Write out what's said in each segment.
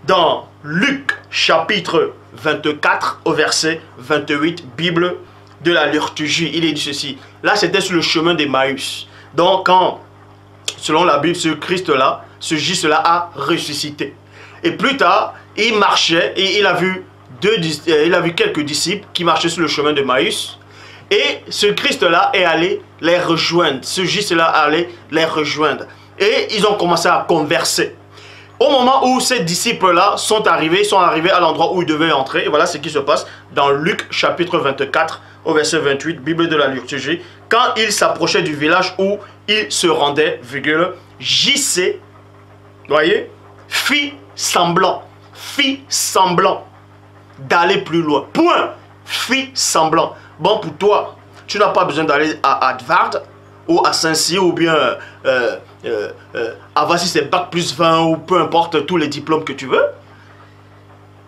dans Luc chapitre 24 au verset 28, Bible de la liturgie, il est dit ceci. Là, c'était sur le chemin d'Emmaüs. Donc, quand, selon la Bible, ce Christ-là, ce Jésus-là a ressuscité. Et plus tard, il marchait et il a vu quelques disciples qui marchaient sur le chemin d'Emmaüs. Et ce Christ-là est allé les rejoindre. Ce Jésus-là est allé les rejoindre. Et ils ont commencé à converser. Au moment où ces disciples-là sont arrivés à l'endroit où ils devaient entrer. Et voilà ce qui se passe dans Luc chapitre 24 au verset 28, Bible de la liturgie. Quand ils s'approchaient du village où ils se rendaient, virgule, JC, voyez, fit semblant d'aller plus loin. Point. Fit semblant. Bon, pour toi, tu n'as pas besoin d'aller à Harvard ou à Saint-Cyr ou bien avoir si c'est bac plus 20 ou peu importe tous les diplômes que tu veux.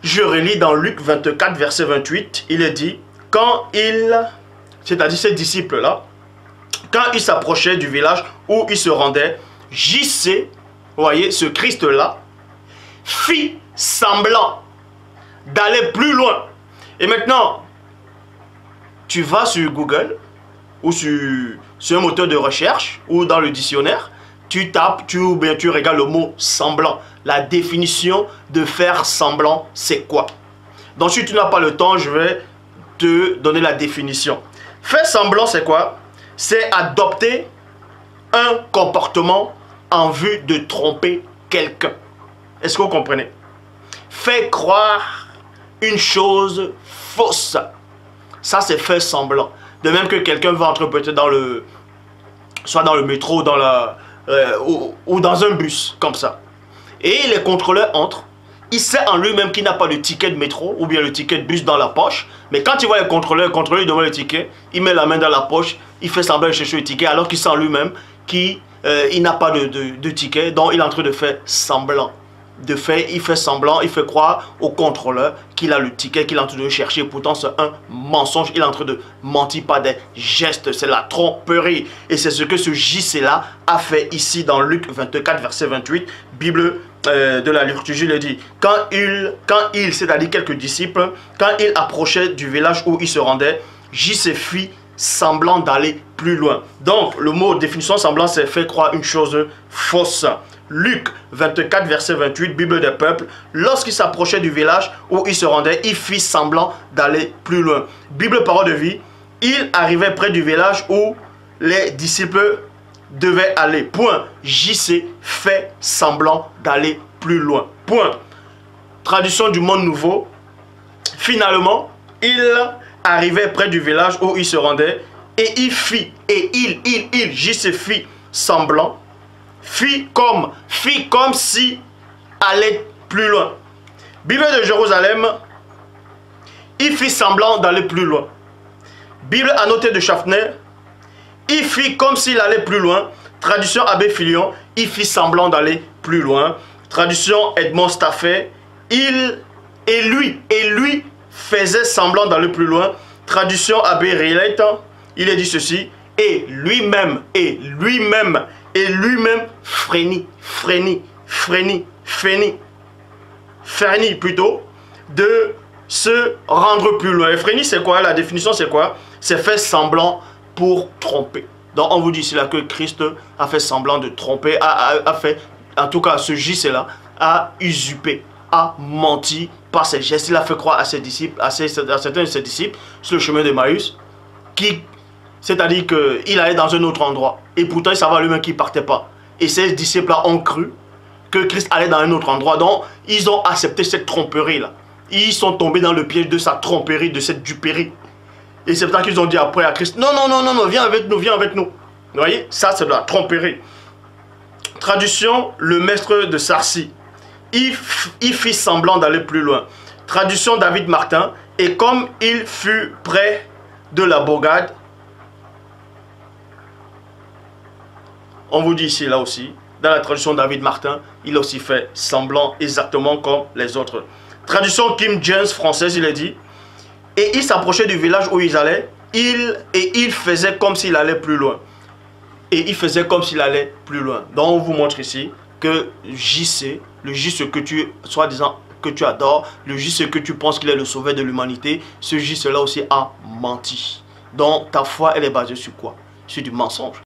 Je relis dans Luc 24 verset 28, il est dit, quand c'est-à-dire ces disciples-là, quand ils s'approchaient du village où ils se rendaient, JC, vous voyez, ce Christ-là, fit semblant d'aller plus loin. Et maintenant, tu vas sur Google ou sur un moteur de recherche ou dans le dictionnaire, tu tapes, ou bien tu regardes le mot semblant. La définition de faire semblant, c'est quoi? Donc si tu n'as pas le temps, je vais te donner la définition. Faire semblant, c'est quoi? C'est adopter un comportement en vue de tromper quelqu'un. Est-ce que vous comprenez? Faire croire une chose fausse. Ça, c'est faire semblant. De même que quelqu'un va entrer peut-être soit dans le métro ou dans un bus, comme ça. Et les contrôleurs entrent. Il sait en lui-même qu'il n'a pas le ticket de métro ou bien le ticket de bus dans la poche. Mais quand il voit les contrôleurs lui demande le ticket, il met la main dans la poche, il fait semblant de chercher le ticket alors qu'il sent en lui-même qu'il n'a pas de ticket. Donc il est en train de faire semblant. Il fait semblant, il fait croire au contrôleur qu'il a le ticket, qu'il est en train de chercher. Pourtant, c'est un mensonge. Il est en train de mentir par des gestes. C'est la tromperie. Et c'est ce que ce JC-là a fait ici dans Luc 24, verset 28. Bible de la liturgie le dit. Quand il, c'est-à-dire quelques disciples, quand il approchait du village où il se rendait, JC fit semblant d'aller plus loin. Donc, le mot définition semblant, c'est fait croire une chose fausse. Luc 24, verset 28, Bible des peuples. Lorsqu'il s'approchait du village où il se rendait, il fit semblant d'aller plus loin. Bible parole de vie. Il arrivait près du village où les disciples devaient aller. Point. JC fait semblant d'aller plus loin. Point. Traduction du monde nouveau. Finalement, il arrivait près du village où il se rendait et il fit, JC fit semblant. Fit comme si allait plus loin. Bible de Jérusalem, il fit semblant d'aller plus loin. Bible annotée de Schaffner, il fit comme s'il allait plus loin. Traduction Abbé Filion, il fit semblant d'aller plus loin. Traduction Edmond Staffet, lui faisait semblant d'aller plus loin. Traduction Abbé Rilette, il est dit ceci, et lui-même frénit plutôt, de se rendre plus loin. Et frénit, c'est quoi? La définition, c'est quoi? C'est faire semblant pour tromper. Donc, on vous dit ici là que Christ a fait semblant de tromper, a fait, en tout cas, ce JC-là, a usurpé, a menti par ses gestes. Il a fait croire à ses disciples, à certains de ses disciples, sur le chemin d'Emmaüs, c'est-à-dire qu'il allait dans un autre endroit. Et pourtant, il savait lui-même qu'il ne partait pas. Et ces disciples-là ont cru que Christ allait dans un autre endroit. Donc, ils ont accepté cette tromperie-là. Ils sont tombés dans le piège de sa tromperie, de cette duperie. Et c'est pour ça qu'ils ont dit après à Christ, non, viens avec nous, viens avec nous. Vous voyez, ça c'est de la tromperie. Traduction, le maître de Sarcy. Il fit semblant d'aller plus loin. Traduction, David Martin. Et comme il fut près de la bourgade, on vous dit ici, là aussi, dans la traduction David Martin, il a aussi fait semblant exactement comme les autres. Traduction Kim James française, il est dit, et il s'approchait du village où ils allaient, il faisait comme s'il allait plus loin. Et il faisait comme s'il allait plus loin. Donc on vous montre ici que JC, le JC que tu, soi-disant, que tu adores, le Jésus que tu penses qu'il est le sauveur de l'humanité, ce Jésus-là aussi a menti. Donc ta foi, elle est basée sur quoi? Sur du mensonge.